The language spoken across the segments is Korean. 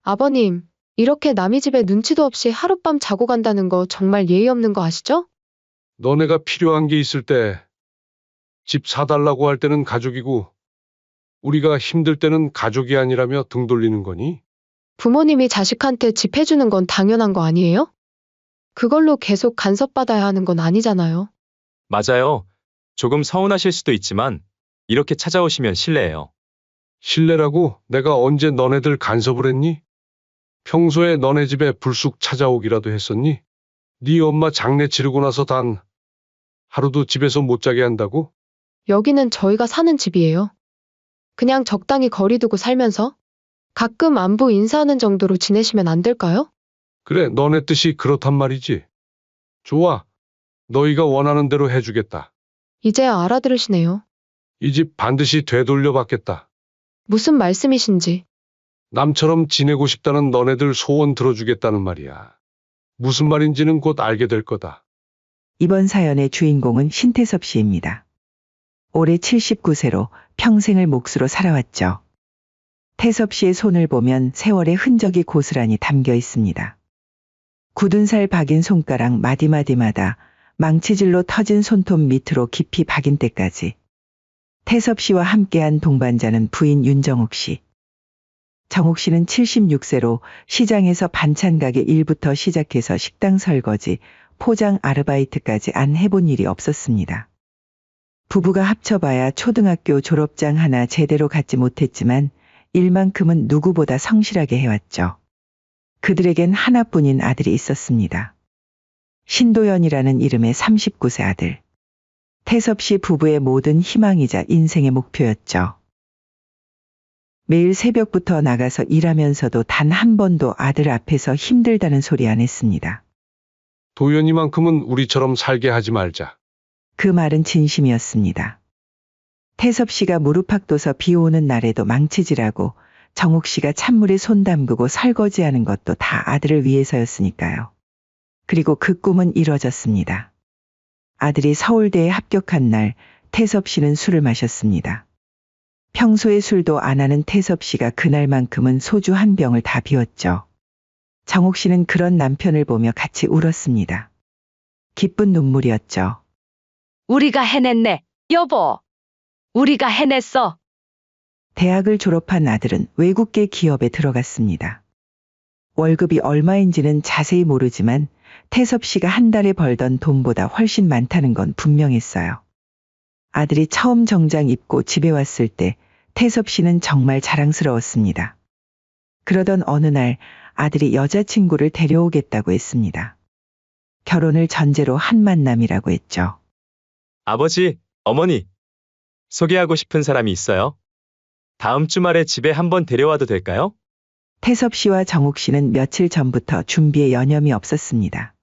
아버님, 이렇게 남의 집에 눈치도 없이 하룻밤 자고 간다는 거 정말 예의 없는 거 아시죠? 너네가 필요한 게 있을 때 집 사달라고 할 때는 가족이고 우리가 힘들 때는 가족이 아니라며 등 돌리는 거니? 부모님이 자식한테 집 해주는 건 당연한 거 아니에요? 그걸로 계속 간섭받아야 하는 건 아니잖아요. 맞아요. 조금 서운하실 수도 있지만 이렇게 찾아오시면 실례예요. 실례라고 내가 언제 너네들 간섭을 했니? 평소에 너네 집에 불쑥 찾아오기라도 했었니? 네 엄마 장례 치르고 나서 단 하루도 집에서 못 자게 한다고? 여기는 저희가 사는 집이에요. 그냥 적당히 거리 두고 살면서 가끔 안부 인사하는 정도로 지내시면 안 될까요? 그래, 너네 뜻이 그렇단 말이지. 좋아. 너희가 원하는 대로 해주겠다. 이제야 알아들으시네요. 이 집 반드시 되돌려 받겠다. 무슨 말씀이신지. 남처럼 지내고 싶다는 너네들 소원 들어주겠다는 말이야. 무슨 말인지는 곧 알게 될 거다. 이번 사연의 주인공은 신태섭 씨입니다. 올해 79세로 평생을 몫으로 살아왔죠. 태섭 씨의 손을 보면 세월의 흔적이 고스란히 담겨 있습니다. 굳은 살 박인 손가락 마디마디마다 망치질로 터진 손톱 밑으로 깊이 박인 때까지. 태섭 씨와 함께한 동반자는 부인 윤정옥 씨. 정옥 씨는 76세로 시장에서 반찬 가게 일부터 시작해서 식당 설거지, 포장 아르바이트까지 안 해본 일이 없었습니다. 부부가 합쳐봐야 초등학교 졸업장 하나 제대로 갖지 못했지만 일만큼은 누구보다 성실하게 해왔죠. 그들에겐 하나뿐인 아들이 있었습니다. 신도연이라는 이름의 39세 아들. 태섭 씨 부부의 모든 희망이자 인생의 목표였죠. 매일 새벽부터 나가서 일하면서도 단 한 번도 아들 앞에서 힘들다는 소리 안 했습니다. 도연이만큼은 우리처럼 살게 하지 말자. 그 말은 진심이었습니다. 태섭 씨가 무릎팍도서 비 오는 날에도 망치질하고 정옥 씨가 찬물에 손 담그고 설거지하는 것도 다 아들을 위해서였으니까요. 그리고 그 꿈은 이뤄졌습니다. 아들이 서울대에 합격한 날 태섭 씨는 술을 마셨습니다. 평소에 술도 안 하는 태섭 씨가 그날만큼은 소주 한 병을 다 비웠죠. 정옥 씨는 그런 남편을 보며 같이 울었습니다. 기쁜 눈물이었죠. 우리가 해냈네, 여보. 우리가 해냈어. 대학을 졸업한 아들은 외국계 기업에 들어갔습니다. 월급이 얼마인지는 자세히 모르지만 태섭 씨가 한 달에 벌던 돈보다 훨씬 많다는 건 분명했어요. 아들이 처음 정장 입고 집에 왔을 때 태섭 씨는 정말 자랑스러웠습니다. 그러던 어느 날 아들이 여자친구를 데려오겠다고 했습니다. 결혼을 전제로 한 만남이라고 했죠. 아버지, 어머니, 소개하고 싶은 사람이 있어요. 다음 주말에 집에 한번 데려와도 될까요? 태섭 씨와 정옥 씨는 며칠 전부터 준비에 여념이 없었습니다.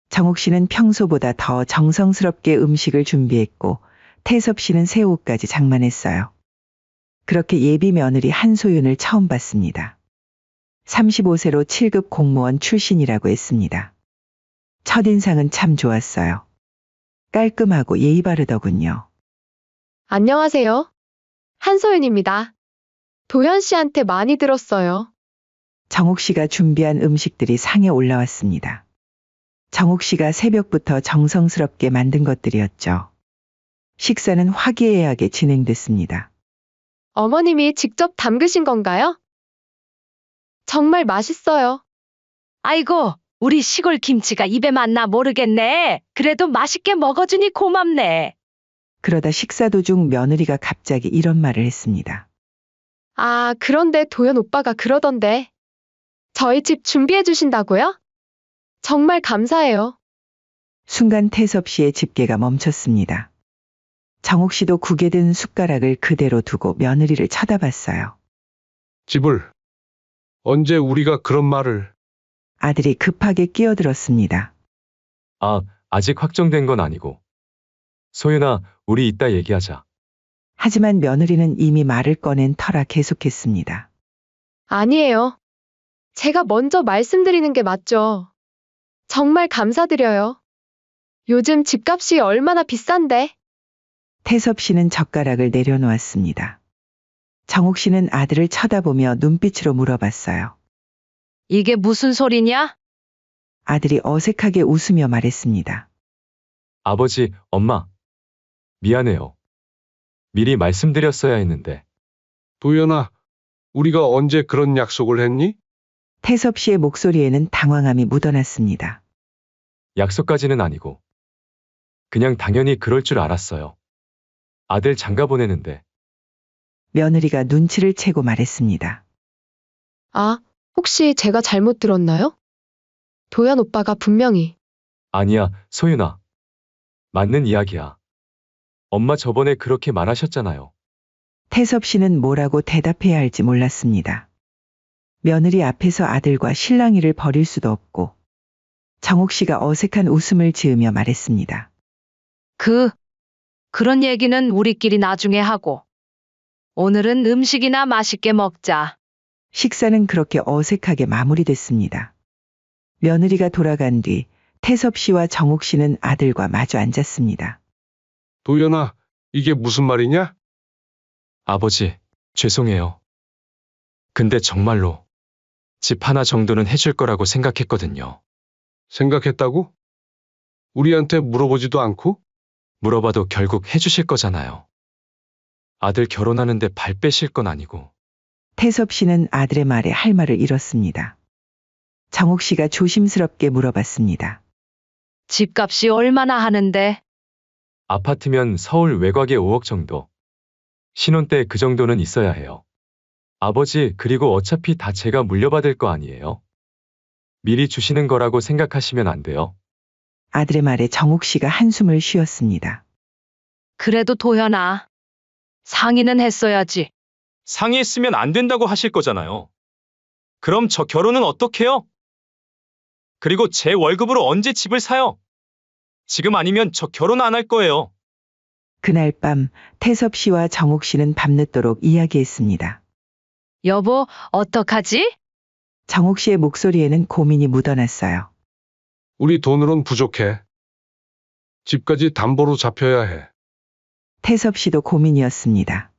정옥 씨는 평소보다 더 정성스럽게 음식을 준비했고 태섭 씨는 새 옷까지 장만했어요. 그렇게 예비 며느리 한소윤을 처음 봤습니다. 35세로 7급 공무원 출신이라고 했습니다. 첫인상은 참 좋았어요. 깔끔하고 예의 바르더군요. 안녕하세요. 한소윤입니다. 도현 씨한테 많이 들었어요. 정옥 씨가 준비한 음식들이 상에 올라왔습니다. 정옥 씨가 새벽부터 정성스럽게 만든 것들이었죠. 식사는 화기애애하게 진행됐습니다. 어머님이 직접 담그신 건가요? 정말 맛있어요. 아이고, 우리 시골 김치가 입에 맞나 모르겠네. 그래도 맛있게 먹어주니 고맙네. 그러다 식사 도중 며느리가 갑자기 이런 말을 했습니다. 아, 그런데 도현 오빠가 그러던데. 저희 집 준비해 주신다고요? 정말 감사해요. 순간 태섭 씨의 집게가 멈췄습니다. 정옥 씨도 국에 든 숟가락을 그대로 두고 며느리를 쳐다봤어요. 집을. 언제 우리가 그런 말을. 아들이 급하게 끼어들었습니다. 아, 아직 확정된 건 아니고. 소윤아, 우리 이따 얘기하자. 하지만 며느리는 이미 말을 꺼낸 터라 계속했습니다. 아니에요. 제가 먼저 말씀드리는 게 맞죠. 정말 감사드려요. 요즘 집값이 얼마나 비싼데. 태섭 씨는 젓가락을 내려놓았습니다. 정옥 씨는 아들을 쳐다보며 눈빛으로 물어봤어요. 이게 무슨 소리냐? 아들이 어색하게 웃으며 말했습니다. 아버지, 엄마. 미안해요. 미리 말씀드렸어야 했는데. 도연아, 우리가 언제 그런 약속을 했니? 태섭 씨의 목소리에는 당황함이 묻어났습니다. 약속까지는 아니고. 그냥 당연히 그럴 줄 알았어요. 아들 장가 보내는데. 며느리가 눈치를 채고 말했습니다. 아, 혹시 제가 잘못 들었나요? 도연 오빠가 분명히 아니야, 소윤아. 맞는 이야기야. 엄마 저번에 그렇게 말하셨잖아요. 태섭 씨는 뭐라고 대답해야 할지 몰랐습니다. 며느리 앞에서 아들과 실랑이를 벌일 수도 없고 정옥 씨가 어색한 웃음을 지으며 말했습니다. 그런 얘기는 우리끼리 나중에 하고. 오늘은 음식이나 맛있게 먹자. 식사는 그렇게 어색하게 마무리됐습니다. 며느리가 돌아간 뒤 태섭 씨와 정옥 씨는 아들과 마주 앉았습니다. 도연아, 이게 무슨 말이냐? 아버지, 죄송해요. 근데 정말로 집 하나 정도는 해줄 거라고 생각했거든요. 생각했다고? 우리한테 물어보지도 않고? 물어봐도 결국 해주실 거잖아요. 아들 결혼하는데 발 빼실 건 아니고. 태섭 씨는 아들의 말에 할 말을 잃었습니다. 정옥 씨가 조심스럽게 물어봤습니다. 집값이 얼마나 하는데? 아파트면 서울 외곽에 5억 정도. 신혼 때 그 정도는 있어야 해요. 아버지, 그리고 어차피 다 제가 물려받을 거 아니에요? 미리 주시는 거라고 생각하시면 안 돼요. 아들의 말에 정옥 씨가 한숨을 쉬었습니다. 그래도 도연아. 상의는 했어야지. 상의했으면 안 된다고 하실 거잖아요. 그럼 저 결혼은 어떡해요? 그리고 제 월급으로 언제 집을 사요? 지금 아니면 저 결혼 안 할 거예요. 그날 밤 태섭 씨와 정옥 씨는 밤늦도록 이야기했습니다. 여보, 어떡하지? 정옥 씨의 목소리에는 고민이 묻어났어요. 우리 돈으론 부족해. 집까지 담보로 잡혀야 해. 태섭 씨도 고민이었습니다.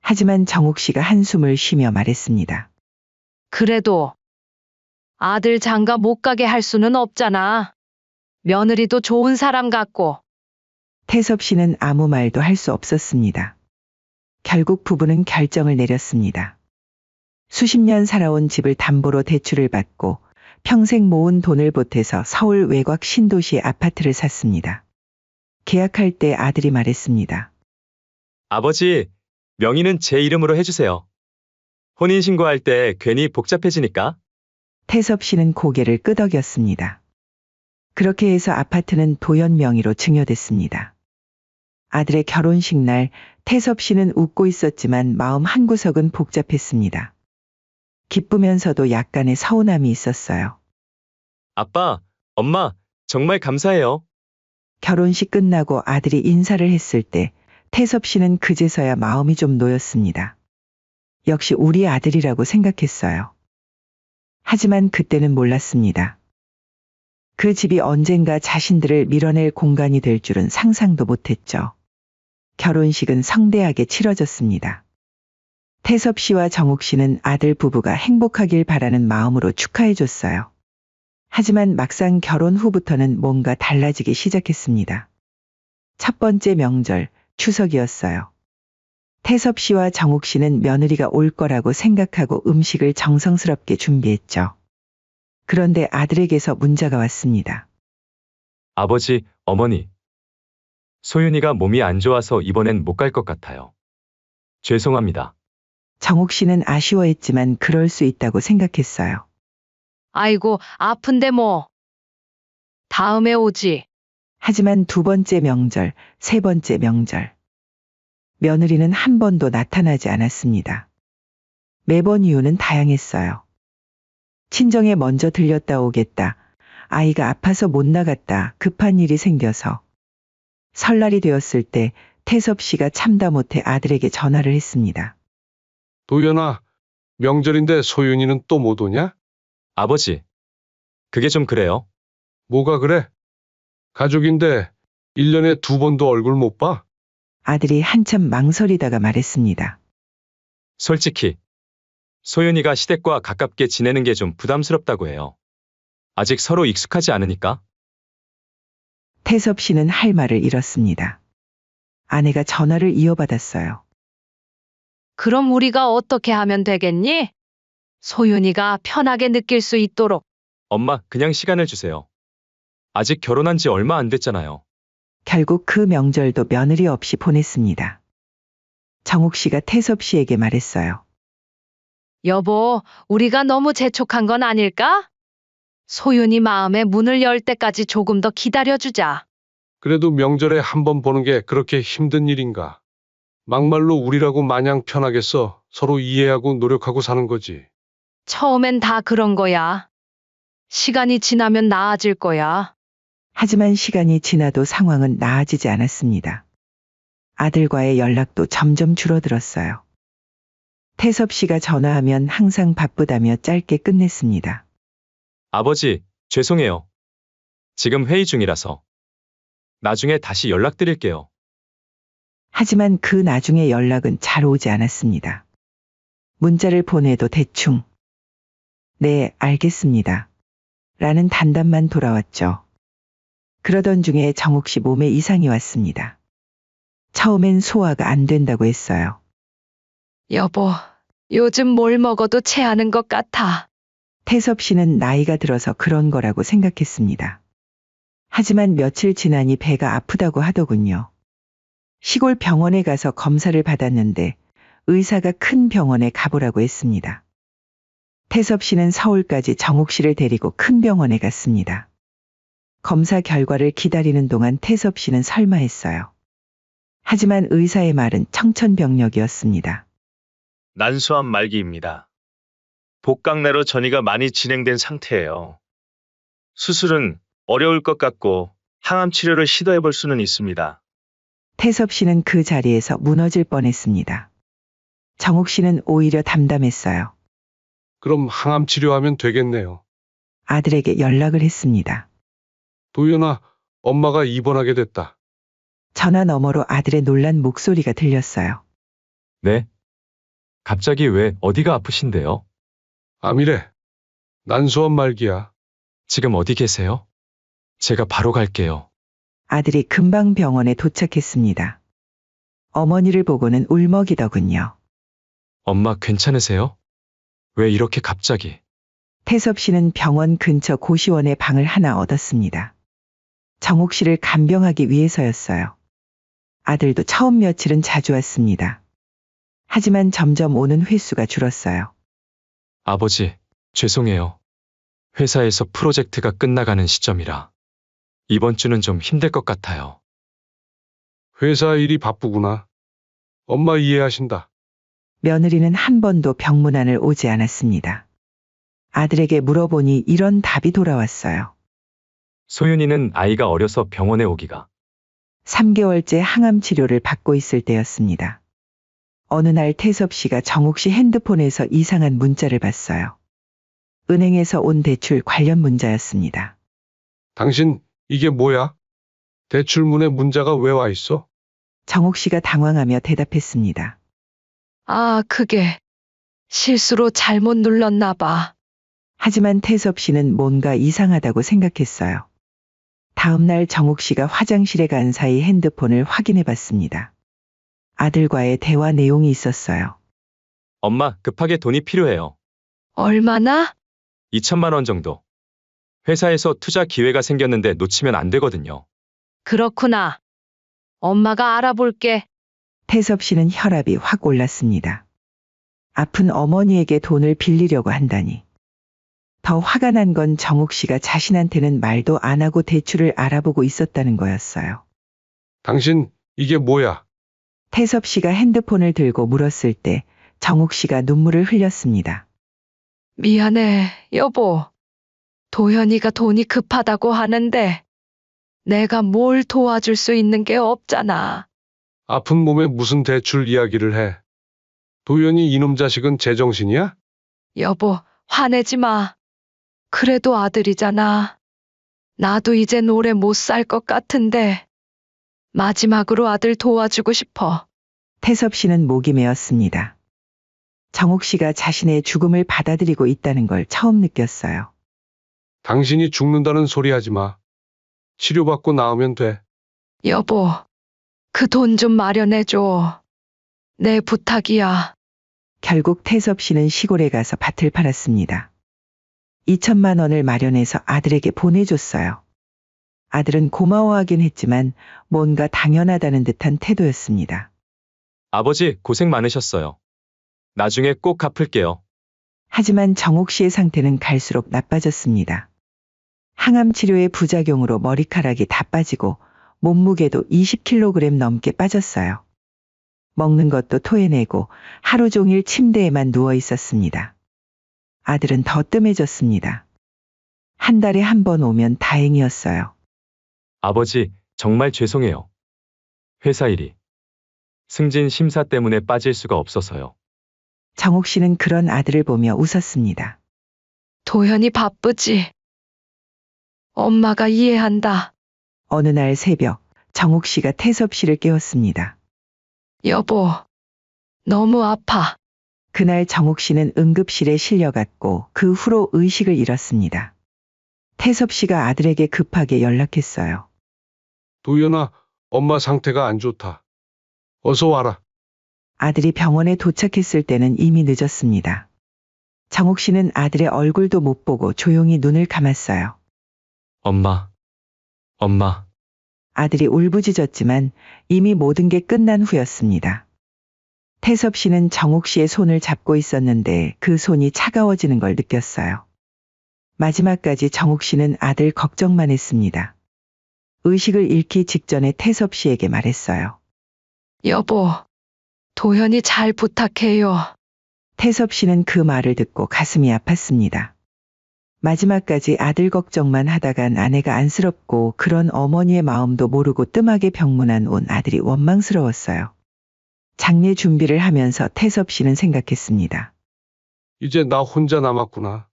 하지만 정옥 씨가 한숨을 쉬며 말했습니다. 그래도 아들 장가 못 가게 할 수는 없잖아. 며느리도 좋은 사람 같고. 태섭 씨는 아무 말도 할 수 없었습니다. 결국 부부는 결정을 내렸습니다. 수십 년 살아온 집을 담보로 대출을 받고 평생 모은 돈을 보태서 서울 외곽 신도시의 아파트를 샀습니다. 계약할 때 아들이 말했습니다. 아버지, 명의는 제 이름으로 해주세요. 혼인신고할 때 괜히 복잡해지니까. 태섭 씨는 고개를 끄덕였습니다. 그렇게 해서 아파트는 도연 명의로 증여됐습니다. 아들의 결혼식 날 태섭 씨는 웃고 있었지만 마음 한구석은 복잡했습니다. 기쁘면서도 약간의 서운함이 있었어요. 아빠, 엄마, 정말 감사해요. 결혼식 끝나고 아들이 인사를 했을 때 태섭 씨는 그제서야 마음이 좀 놓였습니다. 역시 우리 아들이라고 생각했어요. 하지만 그때는 몰랐습니다. 그 집이 언젠가 자신들을 밀어낼 공간이 될 줄은 상상도 못했죠. 결혼식은 성대하게 치러졌습니다. 태섭 씨와 정옥 씨는 아들 부부가 행복하길 바라는 마음으로 축하해줬어요. 하지만 막상 결혼 후부터는 뭔가 달라지기 시작했습니다. 첫 번째 명절, 추석이었어요. 태섭 씨와 정옥 씨는 며느리가 올 거라고 생각하고 음식을 정성스럽게 준비했죠. 그런데 아들에게서 문자가 왔습니다. 아버지, 어머니. 소윤이가 몸이 안 좋아서 이번엔 못 갈 것 같아요. 죄송합니다. 정옥 씨는 아쉬워했지만 그럴 수 있다고 생각했어요. 아이고, 아픈데 뭐. 다음에 오지. 하지만 두 번째 명절, 세 번째 명절. 며느리는 한 번도 나타나지 않았습니다. 매번 이유는 다양했어요. 친정에 먼저 들렸다 오겠다. 아이가 아파서 못 나갔다. 급한 일이 생겨서. 설날이 되었을 때 태섭 씨가 참다 못해 아들에게 전화를 했습니다. 도연아, 명절인데 소윤이는 또 못 오냐? 아버지, 그게 좀 그래요. 뭐가 그래? 가족인데 1년에 2번도 얼굴 못 봐? 아들이 한참 망설이다가 말했습니다. 솔직히 소윤이가 시댁과 가깝게 지내는 게 좀 부담스럽다고 해요. 아직 서로 익숙하지 않으니까. 태섭 씨는 할 말을 잃었습니다. 아내가 전화를 이어받았어요. 그럼 우리가 어떻게 하면 되겠니? 소윤이가 편하게 느낄 수 있도록. 엄마, 그냥 시간을 주세요. 아직 결혼한 지 얼마 안 됐잖아요. 결국 그 명절도 며느리 없이 보냈습니다. 정욱 씨가 태섭 씨에게 말했어요. 여보, 우리가 너무 재촉한 건 아닐까? 소윤이 마음의 문을 열 때까지 조금 더 기다려주자. 그래도 명절에 한 번 보는 게 그렇게 힘든 일인가? 막말로 우리라고 마냥 편하겠어. 서로 이해하고 노력하고 사는 거지. 처음엔 다 그런 거야. 시간이 지나면 나아질 거야. 하지만 시간이 지나도 상황은 나아지지 않았습니다. 아들과의 연락도 점점 줄어들었어요. 태섭 씨가 전화하면 항상 바쁘다며 짧게 끝냈습니다. 아버지, 죄송해요. 지금 회의 중이라서. 나중에 다시 연락드릴게요. 하지만 그 나중에 연락은 잘 오지 않았습니다. 문자를 보내도 대충 네, 알겠습니다. 라는 단답만 돌아왔죠. 그러던 중에 정욱 씨 몸에 이상이 왔습니다. 처음엔 소화가 안 된다고 했어요. 여보, 요즘 뭘 먹어도 체하는 것 같아. 태섭 씨는 나이가 들어서 그런 거라고 생각했습니다. 하지만 며칠 지나니 배가 아프다고 하더군요. 시골 병원에 가서 검사를 받았는데 의사가 큰 병원에 가보라고 했습니다. 태섭 씨는 서울까지 정욱 씨를 데리고 큰 병원에 갔습니다. 검사 결과를 기다리는 동안 태섭 씨는 설마했어요. 하지만 의사의 말은 청천벽력이었습니다. 난소암 말기입니다. 복강내로 전이가 많이 진행된 상태예요. 수술은 어려울 것 같고 항암 치료를 시도해 볼 수는 있습니다. 태섭 씨는 그 자리에서 무너질 뻔했습니다. 정욱 씨는 오히려 담담했어요. 그럼 항암 치료하면 되겠네요. 아들에게 연락을 했습니다. 도연아, 엄마가 입원하게 됐다. 전화 너머로 아들의 놀란 목소리가 들렸어요. 네? 갑자기 왜 어디가 아프신데요? 암이래. 난소암 말기야. 지금 어디 계세요? 제가 바로 갈게요. 아들이 금방 병원에 도착했습니다. 어머니를 보고는 울먹이더군요. 엄마 괜찮으세요? 왜 이렇게 갑자기? 태섭 씨는 병원 근처 고시원에 방을 하나 얻었습니다. 정욱 씨를 간병하기 위해서였어요. 아들도 처음 며칠은 자주 왔습니다. 하지만 점점 오는 횟수가 줄었어요. 아버지, 죄송해요. 회사에서 프로젝트가 끝나가는 시점이라. 이번 주는 좀 힘들 것 같아요. 회사 일이 바쁘구나. 엄마 이해하신다. 며느리는 한 번도 병문안을 오지 않았습니다. 아들에게 물어보니 이런 답이 돌아왔어요. 소윤이는 아이가 어려서 병원에 오기가. 3개월째 항암 치료를 받고 있을 때였습니다. 어느 날 태섭 씨가 정욱 씨 핸드폰에서 이상한 문자를 봤어요. 은행에서 온 대출 관련 문자였습니다. 당신, 이게 뭐야? 대출문에 문자가 왜 와 있어? 정욱 씨가 당황하며 대답했습니다. 아, 그게 실수로 잘못 눌렀나 봐. 하지만 태섭 씨는 뭔가 이상하다고 생각했어요. 다음 날 정욱 씨가 화장실에 간 사이 핸드폰을 확인해 봤습니다. 아들과의 대화 내용이 있었어요. 엄마, 급하게 돈이 필요해요. 얼마나? 2천만 원 정도. 회사에서 투자 기회가 생겼는데 놓치면 안 되거든요. 그렇구나. 엄마가 알아볼게. 태섭 씨는 혈압이 확 올랐습니다. 아픈 어머니에게 돈을 빌리려고 한다니. 더 화가 난 건 정욱 씨가 자신한테는 말도 안 하고 대출을 알아보고 있었다는 거였어요. 당신, 이게 뭐야? 태섭 씨가 핸드폰을 들고 물었을 때 정욱 씨가 눈물을 흘렸습니다. 미안해, 여보. 도현이가 돈이 급하다고 하는데 내가 뭘 도와줄 수 있는 게 없잖아. 아픈 몸에 무슨 대출 이야기를 해? 도연이 이놈 자식은 제정신이야? 여보, 화내지 마. 그래도 아들이잖아. 나도 이젠 오래 못 살 것 같은데 마지막으로 아들 도와주고 싶어. 태섭 씨는 목이 메었습니다. 정옥 씨가 자신의 죽음을 받아들이고 있다는 걸 처음 느꼈어요. 당신이 죽는다는 소리 하지 마. 치료받고 나으면 돼. 여보, 그 돈 좀 마련해줘. 내 부탁이야. 결국 태섭 씨는 시골에 가서 밭을 팔았습니다. 2천만 원을 마련해서 아들에게 보내줬어요. 아들은 고마워하긴 했지만 뭔가 당연하다는 듯한 태도였습니다. 아버지, 고생 많으셨어요. 나중에 꼭 갚을게요. 하지만 정옥 씨의 상태는 갈수록 나빠졌습니다. 항암 치료의 부작용으로 머리카락이 다 빠지고 몸무게도 20kg 넘게 빠졌어요. 먹는 것도 토해내고 하루 종일 침대에만 누워 있었습니다. 아들은 더 뜸해졌습니다. 한 달에 한 번 오면 다행이었어요. 아버지, 정말 죄송해요. 회사 일이. 승진 심사 때문에 빠질 수가 없어서요. 정옥 씨는 그런 아들을 보며 웃었습니다. 도현이 바쁘지. 엄마가 이해한다. 어느 날 새벽 정옥 씨가 태섭 씨를 깨웠습니다. 여보, 너무 아파. 그날 정옥 씨는 응급실에 실려갔고 그 후로 의식을 잃었습니다. 태섭 씨가 아들에게 급하게 연락했어요. 도연아, 엄마 상태가 안 좋다. 어서 와라. 아들이 병원에 도착했을 때는 이미 늦었습니다. 정옥 씨는 아들의 얼굴도 못 보고 조용히 눈을 감았어요. 엄마. 아들이 울부짖었지만 이미 모든 게 끝난 후였습니다. 태섭 씨는 정옥 씨의 손을 잡고 있었는데 그 손이 차가워지는 걸 느꼈어요. 마지막까지 정옥 씨는 아들 걱정만 했습니다. 의식을 잃기 직전에 태섭 씨에게 말했어요. 여보, 도현이 잘 부탁해요. 태섭 씨는 그 말을 듣고 가슴이 아팠습니다. 마지막까지 아들 걱정만 하다간 아내가 안쓰럽고 그런 어머니의 마음도 모르고 뜸하게 병문안 온 아들이 원망스러웠어요. 장례 준비를 하면서 태섭 씨는 생각했습니다. 이제 나 혼자 남았구나.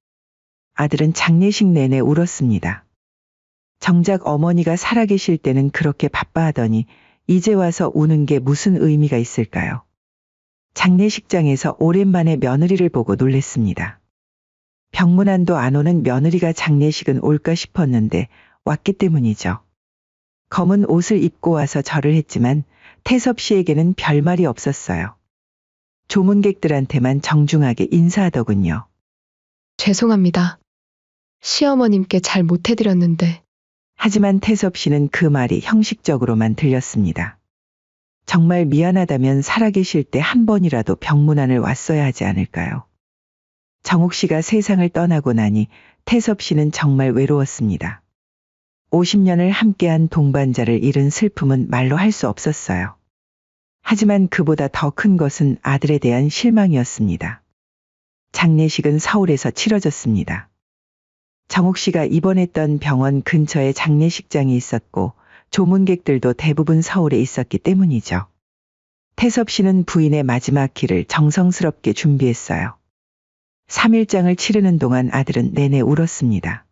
아들은 장례식 내내 울었습니다. 정작 어머니가 살아계실 때는 그렇게 바빠하더니 이제 와서 우는 게 무슨 의미가 있을까요? 장례식장에서 오랜만에 며느리를 보고 놀랬습니다. 병문안도 안 오는 며느리가 장례식은 올까 싶었는데 왔기 때문이죠. 검은 옷을 입고 와서 절을 했지만 태섭 씨에게는 별말이 없었어요. 조문객들한테만 정중하게 인사하더군요. 죄송합니다. 시어머님께 잘 못해드렸는데. 하지만 태섭 씨는 그 말이 형식적으로만 들렸습니다. 정말 미안하다면 살아계실 때 한 번이라도 병문안을 왔어야 하지 않을까요? 정옥 씨가 세상을 떠나고 나니 태섭 씨는 정말 외로웠습니다. 50년을 함께한 동반자를 잃은 슬픔은 말로 할 수 없었어요. 하지만 그보다 더 큰 것은 아들에 대한 실망이었습니다. 장례식은 서울에서 치러졌습니다. 정옥 씨가 입원했던 병원 근처에 장례식장이 있었고 조문객들도 대부분 서울에 있었기 때문이죠. 태섭 씨는 부인의 마지막 길을 정성스럽게 준비했어요. 3일장을 치르는 동안 아들은 내내 울었습니다.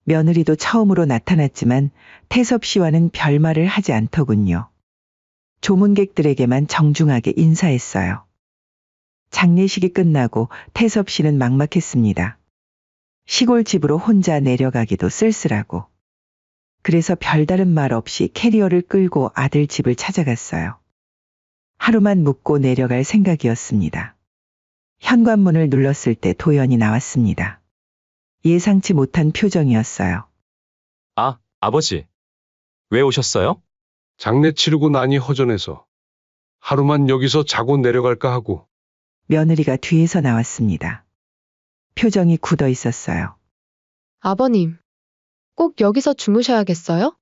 며느리도 처음으로 나타났지만 태섭 씨와는 별말을 하지 않더군요. 조문객들에게만 정중하게 인사했어요. 장례식이 끝나고 태섭 씨는 막막했습니다. 시골집으로 혼자 내려가기도 쓸쓸하고. 그래서 별다른 말 없이 캐리어를 끌고 아들 집을 찾아갔어요. 하루만 묵고 내려갈 생각이었습니다. 현관문을 눌렀을 때 도연이 나왔습니다. 예상치 못한 표정이었어요. 아, 아버지. 왜 오셨어요? 장례 치르고 나니 허전해서 하루만 여기서 자고 내려갈까 하고. 며느리가 뒤에서 나왔습니다. 표정이 굳어 있었어요. 아버님, 꼭 여기서 주무셔야겠어요?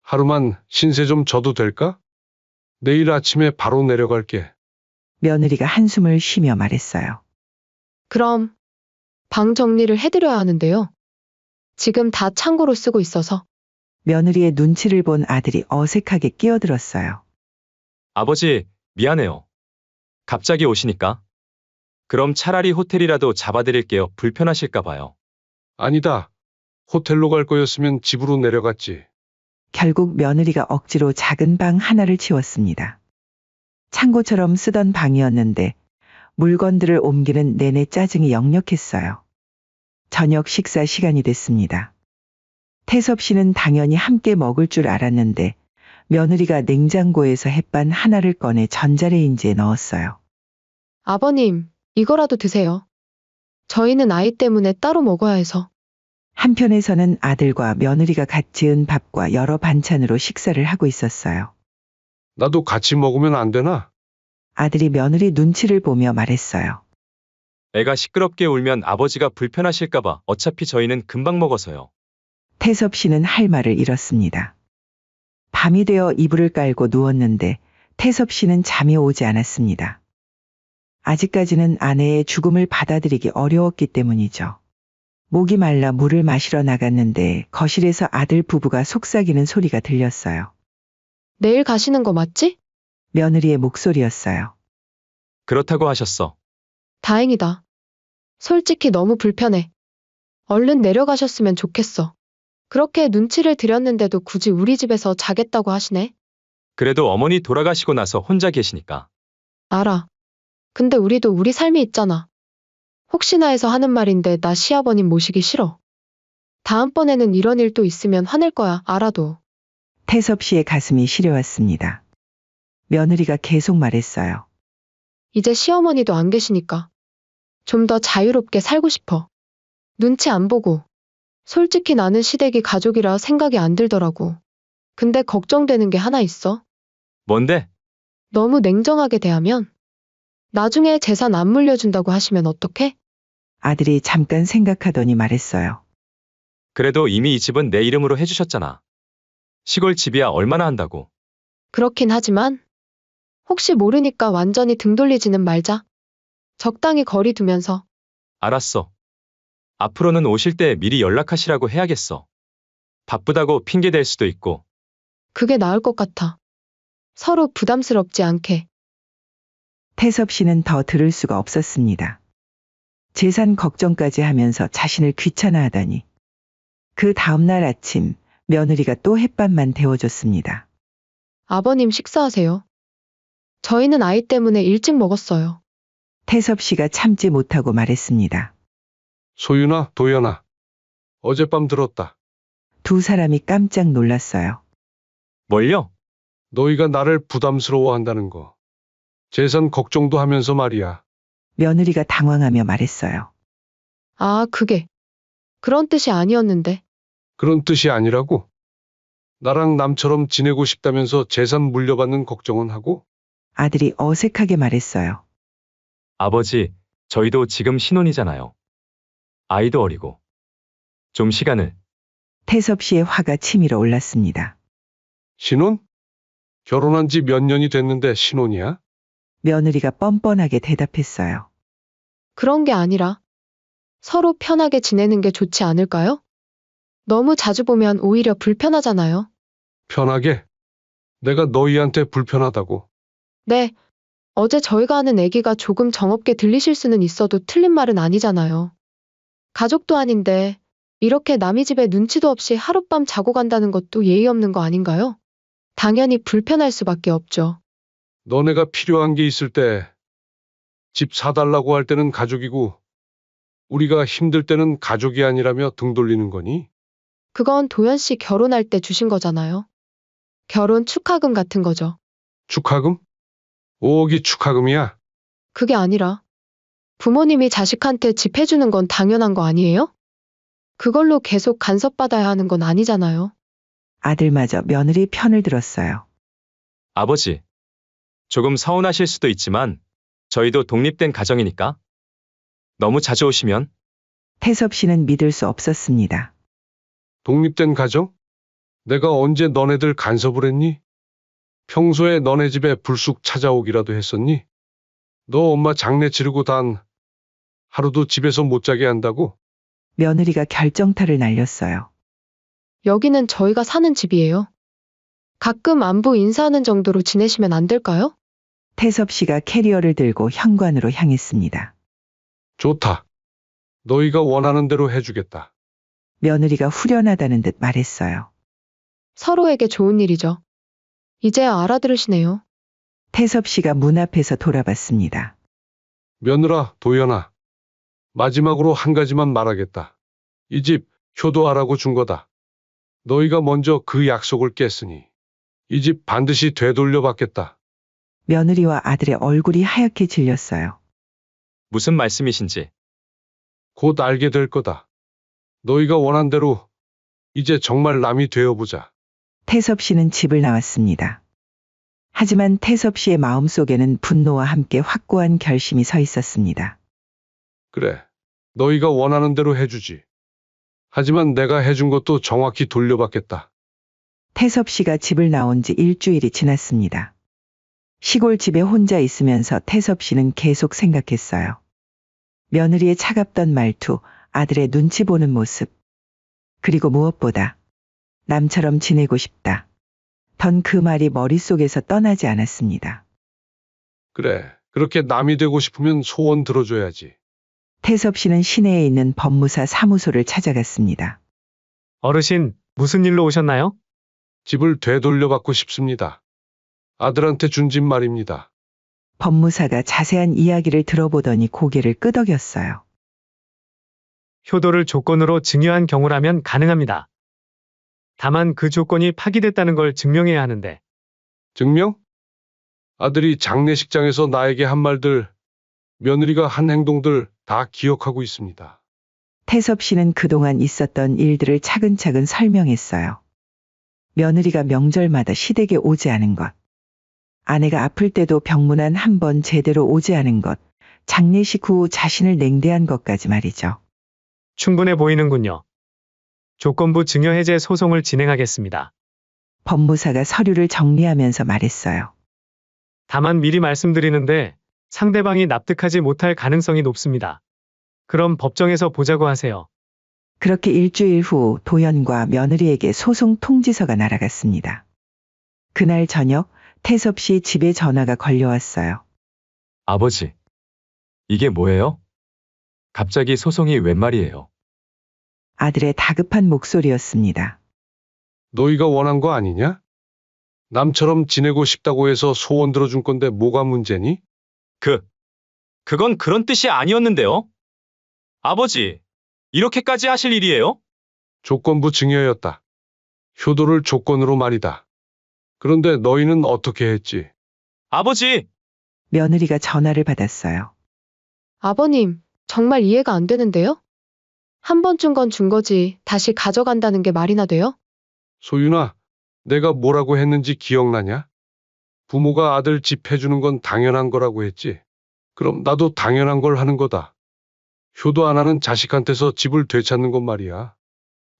하루만 신세 좀 져도 될까? 내일 아침에 바로 내려갈게. 며느리가 한숨을 쉬며 말했어요. 그럼 방 정리를 해드려야 하는데요. 지금 다 창고로 쓰고 있어서. 며느리의 눈치를 본 아들이 어색하게 끼어들었어요. 아버지, 미안해요. 갑자기 오시니까. 그럼 차라리 호텔이라도 잡아드릴게요. 불편하실까 봐요. 아니다. 호텔로 갈 거였으면 집으로 내려갔지. 결국 며느리가 억지로 작은 방 하나를 치웠습니다. 창고처럼 쓰던 방이었는데 물건들을 옮기는 내내 짜증이 역력했어요. 저녁 식사 시간이 됐습니다. 태섭 씨는 당연히 함께 먹을 줄 알았는데 며느리가 냉장고에서 햇반 하나를 꺼내 전자레인지에 넣었어요. 아버님, 이거라도 드세요. 저희는 아이 때문에 따로 먹어야 해서. 한편에서는 아들과 며느리가 갓 지은 밥과 여러 반찬으로 식사를 하고 있었어요. 나도 같이 먹으면 안 되나? 아들이 며느리 눈치를 보며 말했어요. 애가 시끄럽게 울면 아버지가 불편하실까봐 어차피 저희는 금방 먹어서요. 태섭 씨는 할 말을 잃었습니다. 밤이 되어 이불을 깔고 누웠는데 태섭 씨는 잠이 오지 않았습니다. 아직까지는 아내의 죽음을 받아들이기 어려웠기 때문이죠. 목이 말라 물을 마시러 나갔는데 거실에서 아들 부부가 속삭이는 소리가 들렸어요. 내일 가시는 거 맞지? 며느리의 목소리였어요. 그렇다고 하셨어. 다행이다. 솔직히 너무 불편해. 얼른 내려가셨으면 좋겠어. 그렇게 눈치를 드렸는데도 굳이 우리 집에서 자겠다고 하시네. 그래도 어머니 돌아가시고 나서 혼자 계시니까. 알아. 근데 우리도 우리 삶이 있잖아. 혹시나 해서 하는 말인데 나 시아버님 모시기 싫어. 다음번에는 이런 일 또 있으면 화낼 거야, 알아도. 태섭 씨의 가슴이 시려왔습니다. 며느리가 계속 말했어요. 이제 시어머니도 안 계시니까. 좀 더 자유롭게 살고 싶어. 눈치 안 보고. 솔직히 나는 시댁이 가족이라 생각이 안 들더라고. 근데 걱정되는 게 하나 있어. 뭔데? 너무 냉정하게 대하면 나중에 재산 안 물려준다고 하시면 어떡해? 아들이 잠깐 생각하더니 말했어요. 그래도 이미 이 집은 내 이름으로 해주셨잖아. 시골 집이야 얼마나 한다고. 그렇긴 하지만 혹시 모르니까 완전히 등 돌리지는 말자. 적당히 거리 두면서. 알았어. 앞으로는 오실 때 미리 연락하시라고 해야겠어. 바쁘다고 핑계 댈 수도 있고. 그게 나을 것 같아. 서로 부담스럽지 않게. 태섭 씨는 더 들을 수가 없었습니다. 재산 걱정까지 하면서 자신을 귀찮아하다니. 그 다음날 아침 며느리가 또 햇반만 데워줬습니다. 아버님 식사하세요. 저희는 아이 때문에 일찍 먹었어요. 태섭 씨가 참지 못하고 말했습니다. 소윤아, 도연아. 어젯밤 들었다. 두 사람이 깜짝 놀랐어요. 뭘요? 너희가 나를 부담스러워한다는 거. 재산 걱정도 하면서 말이야. 며느리가 당황하며 말했어요. 아, 그게. 그런 뜻이 아니었는데. 그런 뜻이 아니라고? 나랑 남처럼 지내고 싶다면서 재산 물려받는 걱정은 하고? 아들이 어색하게 말했어요. 아버지, 저희도 지금 신혼이잖아요. 아이도 어리고. 좀 시간을. 태섭 씨의 화가 치밀어 올랐습니다. 신혼? 결혼한 지 몇 년이 됐는데 신혼이야? 며느리가 뻔뻔하게 대답했어요. 그런 게 아니라 서로 편하게 지내는 게 좋지 않을까요? 너무 자주 보면 오히려 불편하잖아요. 편하게? 내가 너희한테 불편하다고. 네. 어제 저희가 하는 얘기가 조금 정없게 들리실 수는 있어도 틀린 말은 아니잖아요. 가족도 아닌데 이렇게 남의 집에 눈치도 없이 하룻밤 자고 간다는 것도 예의 없는 거 아닌가요? 당연히 불편할 수밖에 없죠. 너네가 필요한 게 있을 때 집 사달라고 할 때는 가족이고 우리가 힘들 때는 가족이 아니라며 등 돌리는 거니? 그건 도연 씨 결혼할 때 주신 거잖아요. 결혼 축하금 같은 거죠. 축하금? 5억이 축하금이야? 그게 아니라 부모님이 자식한테 집 해주는 건 당연한 거 아니에요? 그걸로 계속 간섭받아야 하는 건 아니잖아요. 아들마저 며느리 편을 들었어요. 아버지, 조금 서운하실 수도 있지만 저희도 독립된 가정이니까. 너무 자주 오시면. 태섭 씨는 믿을 수 없었습니다. 독립된 가정? 내가 언제 너네들 간섭을 했니? 평소에 너네 집에 불쑥 찾아오기라도 했었니? 너 엄마 장례 치르고 단 하루도 집에서 못 자게 한다고? 며느리가 결정타를 날렸어요. 여기는 저희가 사는 집이에요. 가끔 안부 인사하는 정도로 지내시면 안 될까요? 태섭 씨가 캐리어를 들고 현관으로 향했습니다. 좋다. 너희가 원하는 대로 해주겠다. 며느리가 후련하다는 듯 말했어요. 서로에게 좋은 일이죠. 이제야 알아들으시네요. 태섭 씨가 문 앞에서 돌아봤습니다. 며느라, 도연아. 마지막으로 한 가지만 말하겠다. 이 집 효도하라고 준 거다. 너희가 먼저 그 약속을 깼으니 이 집 반드시 되돌려 받겠다. 며느리와 아들의 얼굴이 하얗게 질렸어요. 무슨 말씀이신지. 곧 알게 될 거다. 너희가 원한 대로 이제 정말 남이 되어보자. 태섭 씨는 집을 나왔습니다. 하지만 태섭 씨의 마음속에는 분노와 함께 확고한 결심이 서 있었습니다. 그래. 너희가 원하는 대로 해주지. 하지만 내가 해준 것도 정확히 돌려받겠다. 태섭 씨가 집을 나온 지 일주일이 지났습니다. 시골 집에 혼자 있으면서 태섭 씨는 계속 생각했어요. 며느리의 차갑던 말투, 아들의 눈치 보는 모습. 그리고 무엇보다 남처럼 지내고 싶다. 던 그 말이 머릿속에서 떠나지 않았습니다. 그래. 그렇게 남이 되고 싶으면 소원 들어줘야지. 태섭 씨는 시내에 있는 법무사 사무소를 찾아갔습니다. 어르신, 무슨 일로 오셨나요? 집을 되돌려받고 싶습니다. 아들한테 준 집 말입니다. 법무사가 자세한 이야기를 들어보더니 고개를 끄덕였어요. 효도를 조건으로 증여한 경우라면 가능합니다. 다만 그 조건이 파기됐다는 걸 증명해야 하는데, 증명? 아들이 장례식장에서 나에게 한 말들, 며느리가 한 행동들 다 기억하고 있습니다. 태섭 씨는 그동안 있었던 일들을 차근차근 설명했어요. 며느리가 명절마다 시댁에 오지 않은 것, 아내가 아플 때도 병문안 한 번 제대로 오지 않은 것, 장례식 후 자신을 냉대한 것까지 말이죠. 충분해 보이는군요. 조건부 증여 해제 소송을 진행하겠습니다. 법무사가 서류를 정리하면서 말했어요. 다만 미리 말씀드리는데 상대방이 납득하지 못할 가능성이 높습니다. 그럼 법정에서 보자고 하세요. 그렇게 일주일 후 도연과 며느리에게 소송 통지서가 날아갔습니다. 그날 저녁 태섭 씨 집에 전화가 걸려왔어요. 아버지. 이게 뭐예요? 갑자기 소송이 웬 말이에요? 아들의 다급한 목소리였습니다. 너희가 원한 거 아니냐? 남처럼 지내고 싶다고 해서 소원 들어준 건데 뭐가 문제니? 그건 그런 뜻이 아니었는데요? 아버지, 이렇게까지 하실 일이에요? 조건부 증여였다. 효도를 조건으로 말이다. 그런데 너희는 어떻게 했지? 아버지! 며느리가 전화를 받았어요. 아버님, 정말 이해가 안 되는데요? 한 번 준 건 준 거지, 다시 가져간다는 게 말이나 돼요? 소윤아, 내가 뭐라고 했는지 기억나냐? 부모가 아들 집 해주는 건 당연한 거라고 했지. 그럼 나도 당연한 걸 하는 거다. 효도 안 하는 자식한테서 집을 되찾는 건 말이야.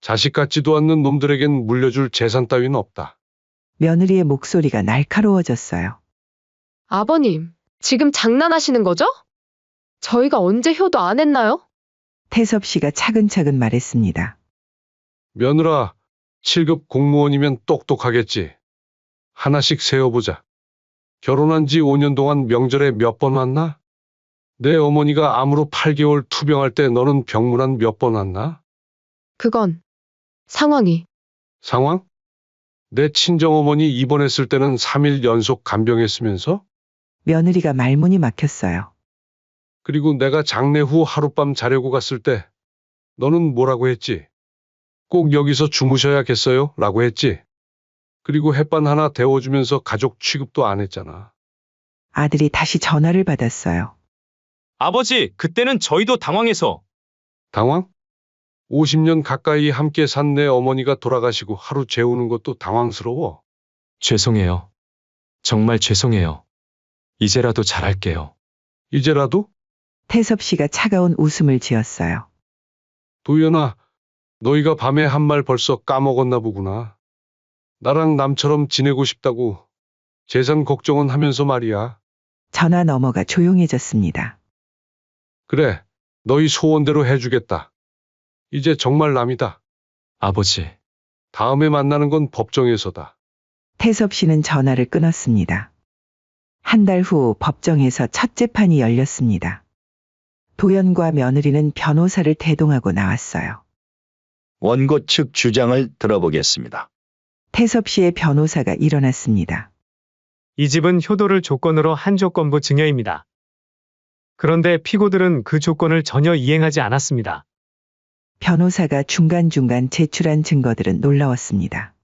자식 같지도 않는 놈들에겐 물려줄 재산 따위는 없다. 며느리의 목소리가 날카로워졌어요. 아버님, 지금 장난하시는 거죠? 저희가 언제 효도 안 했나요? 태섭 씨가 차근차근 말했습니다. 며느라, 7급 공무원이면 똑똑하겠지. 하나씩 세어보자. 결혼한 지 5년 동안 명절에 몇 번 왔나? 내 어머니가 암으로 8개월 투병할 때 너는 병문안 몇 번 왔나? 그건 상황이 상황? 내 친정어머니 입원했을 때는 3일 연속 간병했으면서? 며느리가 말문이 막혔어요. 그리고 내가 장례 후 하룻밤 자려고 갔을 때 너는 뭐라고 했지? 꼭 여기서 주무셔야겠어요? 라고 했지? 그리고 햇반 하나 데워주면서 가족 취급도 안 했잖아. 아들이 다시 전화를 받았어요. 아버지, 그때는 저희도 당황해서. 당황? 50년 가까이 함께 산 내 어머니가 돌아가시고 하루 재우는 것도 당황스러워. 죄송해요. 정말 죄송해요. 이제라도 잘할게요. 이제라도? 태섭 씨가 차가운 웃음을 지었어요. 도연아, 너희가 밤에 한 말 벌써 까먹었나 보구나. 나랑 남처럼 지내고 싶다고 재산 걱정은 하면서 말이야. 전화 너머가 조용해졌습니다. 그래, 너희 소원대로 해주겠다. 이제 정말 남이다. 아버지, 다음에 만나는 건 법정에서다. 태섭 씨는 전화를 끊었습니다. 한 달 후 법정에서 첫 재판이 열렸습니다. 도연과 며느리는 변호사를 대동하고 나왔어요. 원고 측 주장을 들어보겠습니다. 태섭 씨의 변호사가 일어났습니다. 이 집은 효도를 조건으로 한 조건부 증여입니다. 그런데 피고들은 그 조건을 전혀 이행하지 않았습니다. 변호사가 중간중간 제출한 증거들은 놀라웠습니다.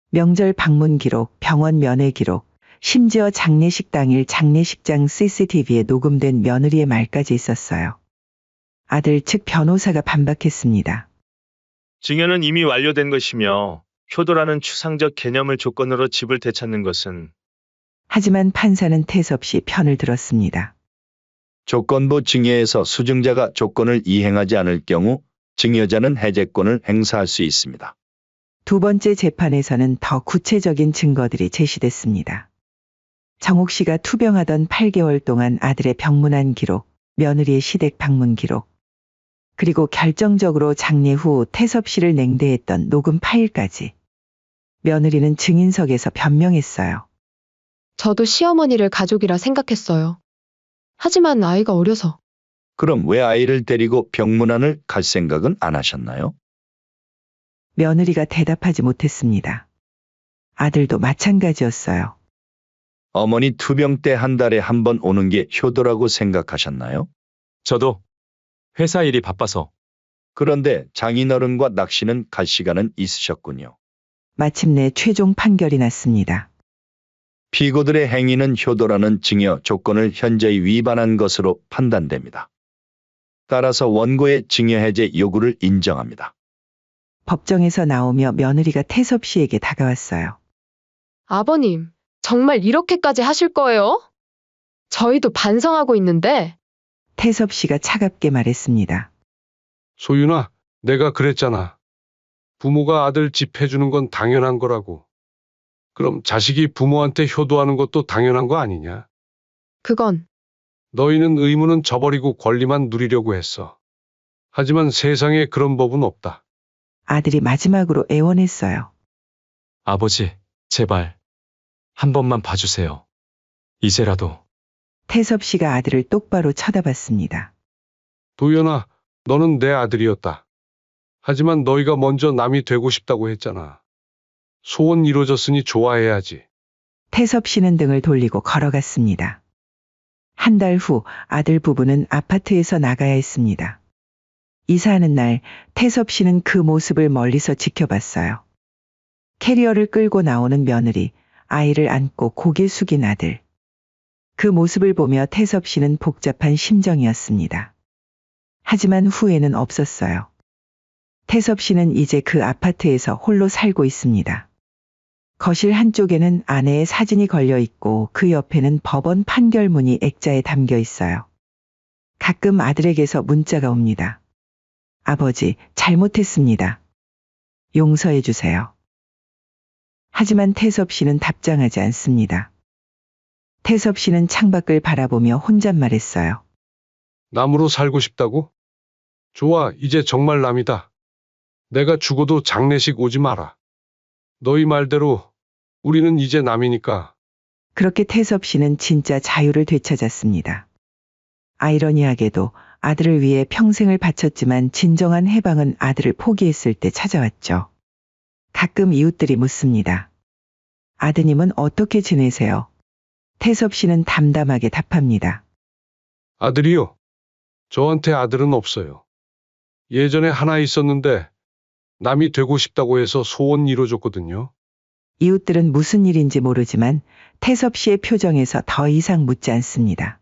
명절 방문 기록, 병원 면회 기록, 심지어 장례식 당일 장례식장 CCTV에 녹음된 며느리의 말까지 있었어요. 아들 측 변호사가 반박했습니다. 증여는 이미 완료된 것이며 효도라는 추상적 개념을 조건으로 집을 되찾는 것은 하지만 판사는 태섭씨 편을 들었습니다. 조건부 증여에서 수증자가 조건을 이행하지 않을 경우 증여자는 해제권을 행사할 수 있습니다. 두 번째 재판에서는 더 구체적인 증거들이 제시됐습니다. 정옥 씨가 투병하던 8개월 동안 아들의 병문안 기록, 며느리의 시댁 방문 기록, 그리고 결정적으로 장례 후 태섭 씨를 냉대했던 녹음 파일까지. 며느리는 증인석에서 변명했어요. 저도 시어머니를 가족이라 생각했어요. 하지만 아이가 어려서. 그럼 왜 아이를 데리고 병문안을 갈 생각은 안 하셨나요? 며느리가 대답하지 못했습니다. 아들도 마찬가지였어요. 어머니 투병 때 한 달에 한 번 오는 게 효도라고 생각하셨나요? 저도 회사 일이 바빠서. 그런데 장인어른과 낚시는 갈 시간은 있으셨군요. 마침내 최종 판결이 났습니다. 피고들의 행위는 효도라는 증여 조건을 현저히 위반한 것으로 판단됩니다. 따라서 원고의 증여 해제 요구를 인정합니다. 법정에서 나오며 며느리가 태섭 씨에게 다가왔어요. 아버님, 정말 이렇게까지 하실 거예요? 저희도 반성하고 있는데. 태섭 씨가 차갑게 말했습니다. 소윤아, 내가 그랬잖아. 부모가 아들 집 해주는 건 당연한 거라고. 그럼 자식이 부모한테 효도하는 것도 당연한 거 아니냐? 그건 너희는 의무는 저버리고 권리만 누리려고 했어. 하지만 세상에 그런 법은 없다. 아들이 마지막으로 애원했어요. 아버지, 제발. 한 번만 봐주세요. 이제라도. 태섭 씨가 아들을 똑바로 쳐다봤습니다. 도연아, 너는 내 아들이었다. 하지만 너희가 먼저 남이 되고 싶다고 했잖아. 소원 이루어졌으니 좋아해야지. 태섭 씨는 등을 돌리고 걸어갔습니다. 한 달 후 아들 부부는 아파트에서 나가야 했습니다. 이사하는 날 태섭 씨는 그 모습을 멀리서 지켜봤어요. 캐리어를 끌고 나오는 며느리, 아이를 안고 고개 숙인 아들. 그 모습을 보며 태섭 씨는 복잡한 심정이었습니다. 하지만 후회는 없었어요. 태섭 씨는 이제 그 아파트에서 홀로 살고 있습니다. 거실 한쪽에는 아내의 사진이 걸려 있고 그 옆에는 법원 판결문이 액자에 담겨 있어요. 가끔 아들에게서 문자가 옵니다. 아버지, 잘못했습니다. 용서해 주세요. 하지만 태섭 씨는 답장하지 않습니다. 태섭 씨는 창밖을 바라보며 혼잣말했어요. 남으로 살고 싶다고? 좋아, 이제 정말 남이다. 내가 죽어도 장례식 오지 마라. 너희 말대로 우리는 이제 남이니까. 그렇게 태섭 씨는 진짜 자유를 되찾았습니다. 아이러니하게도 아들을 위해 평생을 바쳤지만 진정한 해방은 아들을 포기했을 때 찾아왔죠. 가끔 이웃들이 묻습니다. 아드님은 어떻게 지내세요? 태섭 씨는 담담하게 답합니다. 아들이요? 저한테 아들은 없어요. 예전에 하나 있었는데 남이 되고 싶다고 해서 소원 이뤄줬거든요. 이웃들은 무슨 일인지 모르지만 태섭 씨의 표정에서 더 이상 묻지 않습니다.